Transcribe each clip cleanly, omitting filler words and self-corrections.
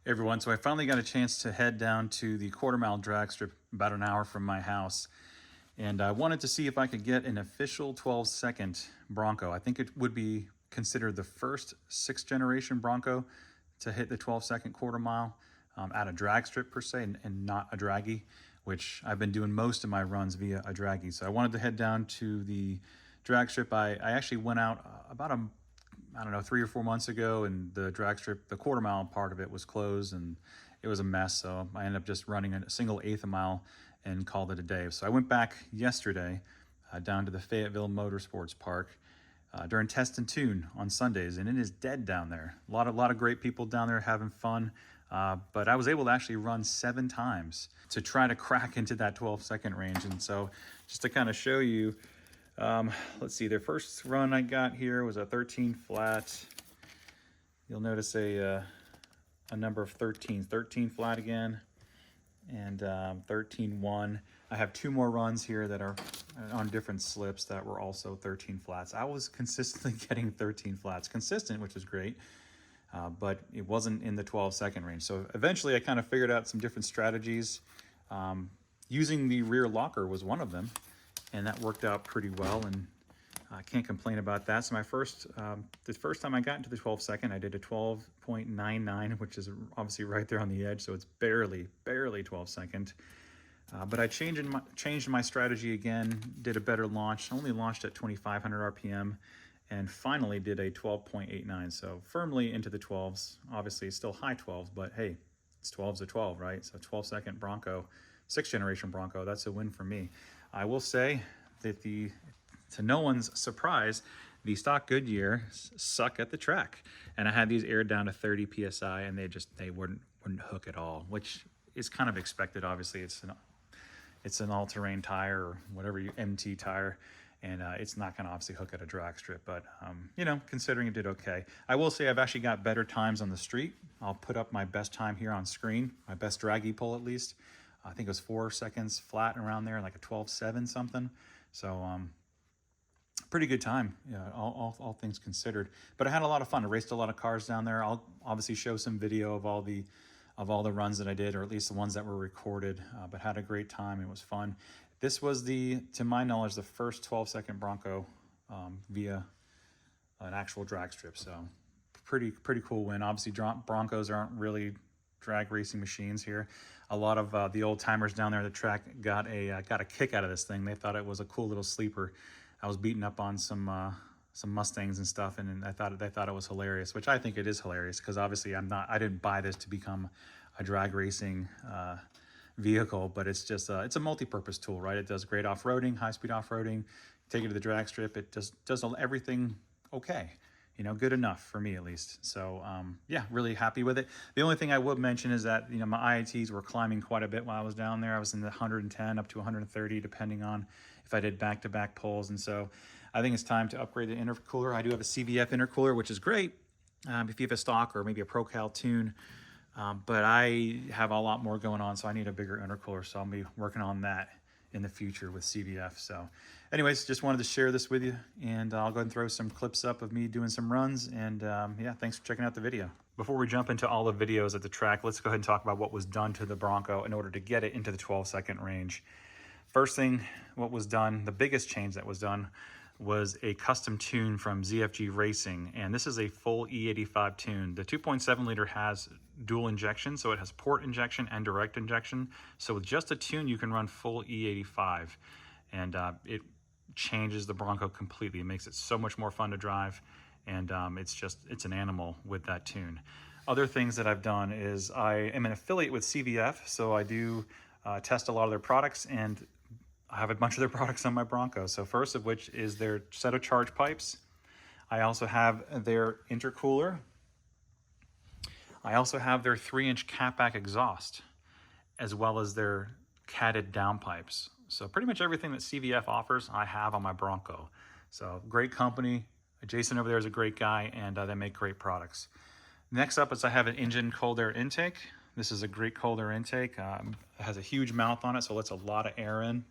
Everyone. So I finally got a chance to head down to the quarter-mile drag strip about an hour from my house. And I wanted to see if I could get an official 12-second Bronco. I think it would be considered the first 6th generation Bronco to hit the 12-second quarter mile at a drag strip per se, and not a draggy, which I've been doing most of my runs via a draggy. So I wanted to head down to the drag strip. I actually went out about I don't know, 3 or 4 months ago, and the drag strip, the quarter mile part of it was closed and it was a mess. So I ended up just running a single 1/8 mile and called it a day. So I went back yesterday down to the Fayetteville Motorsports Park during Test and Tune on Sundays, and it is dead down there. A lot of great people down there having fun. But I was able to actually run 7 times to try to crack into that 12-second range. And so just to kind of show you, let's see, the first run I got here was a 13 flat. You'll notice a number of 13s, 13 flat again, and 13-1. I have 2 more runs here that are on different slips that were also 13 flats. I was consistently getting 13 flats, consistent, which is great, but it wasn't in the 12-second range. So eventually I kind of figured out some different strategies. Using the rear locker was one of them, and that worked out pretty well, and I can't complain about that. So my the first time I got into the 12-second, I did a 12.99, which is obviously right there on the edge, so it's barely 12-second. But I changed my strategy again, did a better launch, only launched at 2,500 RPM, and finally did a 12.89, so firmly into the 12s. Obviously, it's still high 12s, but hey, it's 12's a 12, right? So 12-second Bronco, 6th generation Bronco, that's a win for me. I will say that to no one's surprise, the stock Goodyear suck at the track. And I had these aired down to 30 PSI, and they wouldn't hook at all, which is kind of expected. Obviously, it's an all-terrain tire or whatever, MT tire, and it's not going to obviously hook at a drag strip. But, you know, considering it did okay. I will say I've actually got better times on the street. I'll put up my best time here on screen, my best draggy pull at least. I think it was 4 seconds flat around there, like a 12.7 something. So pretty good time, yeah, all things considered. But I had a lot of fun. I raced a lot of cars down there. I'll obviously show some video of all the runs that I did, or at least the ones that were recorded, but had a great time. It was fun. This was to my knowledge, the first 12-second Bronco via an actual drag strip. So pretty cool win. Obviously, Broncos aren't really drag racing machines here. A lot of the old timers down there at the track got a kick out of this thing. They thought it was a cool little sleeper. I was beating up on some Mustangs and stuff, and they thought it was hilarious, which I think it is hilarious, because obviously I didn't buy this to become a drag racing vehicle, but it's just it's a multi-purpose tool, right? It does great off-roading, high-speed off-roading. Take it to the drag strip, it does everything okay. You know, good enough for me at least. So yeah, really happy with it. The only thing I would mention is that, you know, my IATs were climbing quite a bit while I was down there. I was in the 110 up to 130, depending on if I did back-to-back pulls. And so I think it's time to upgrade the intercooler. I do have a CVF intercooler, which is great if you have a stock or maybe a ProCal tune. But I have a lot more going on, so I need a bigger intercooler. So I'll be working on that in the future with CVF. So anyways, just wanted to share this with you, and I'll go ahead and throw some clips up of me doing some runs, and yeah, thanks for checking out the video. Before we jump into all the videos at the track, let's go ahead and talk about what was done to the Bronco in order to get it into the 12-second range. First thing, what was done, the biggest change that was done, was a custom tune from ZFG Racing, and this is a full E85 tune. The 2.7 liter has dual injection, so it has port injection and direct injection. So with just a tune, you can run full E85, and it changes the Bronco completely. It makes it so much more fun to drive, and it's an animal with that tune. Other things that I've done is I am an affiliate with CVF, so I do test a lot of their products, and I have a bunch of their products on my Bronco. So first of which is their set of charge pipes. I also have their intercooler. I also have their 3-inch Catback Exhaust, as well as their catted downpipes. So pretty much everything that CVF offers, I have on my Bronco. So great company. Jason over there is a great guy, and they make great products. Next up is I have an Injen cold air intake. This is a great cold air intake. It has a huge mouth on it, so it lets a lot of air in.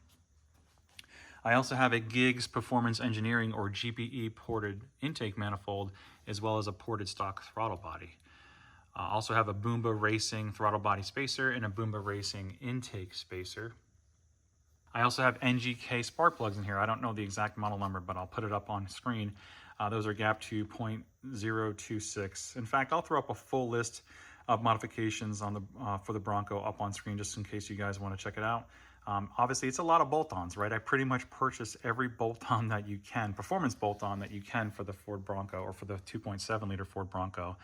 I also have a Gigs Performance Engineering, or GPE, ported intake manifold, as well as a ported stock throttle body. Also have a Boomba Racing throttle body spacer and a Boomba Racing intake spacer. I also have NGK spark plugs in here. I don't know the exact model number, but I'll put it up on screen. Those are gap to 0.026. In fact, I'll throw up a full list of modifications on the for the Bronco up on screen just in case you guys want to check it out. Obviously, it's a lot of bolt-ons, right? I pretty much purchased every bolt-on that you can, performance bolt-on that you can for the Ford Bronco or for the 2.7 liter Ford Bronco.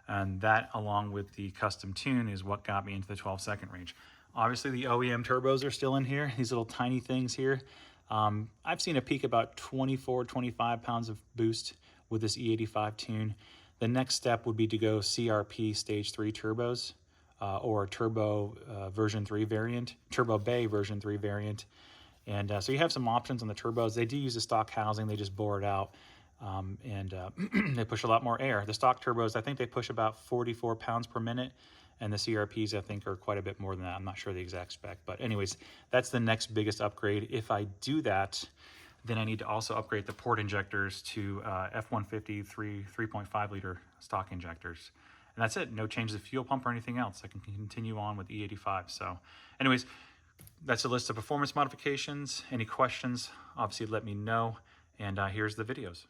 And that, along with the custom tune, is what got me into the 12-second range. Obviously, the OEM turbos are still in here, these little tiny things here. I've seen a peak about 24, 25 pounds of boost with this E85 tune. The next step would be to go CRP Stage 3 turbos or Turbo version 3 variant, Turbo Bay version 3 variant. And so you have some options on the turbos. They do use the stock housing, they just bore it out. They push a lot more air. The stock turbos, I think they push about 44 pounds per minute. And the CRPs, I think, are quite a bit more than that. I'm not sure the exact spec. But anyways, that's the next biggest upgrade. If I do that, then I need to also upgrade the port injectors to F-150 3.5 liter stock injectors. And that's it. No change to the fuel pump or anything else. I can continue on with E85. So anyways, that's a list of performance modifications. Any questions, obviously let me know. And here's the videos.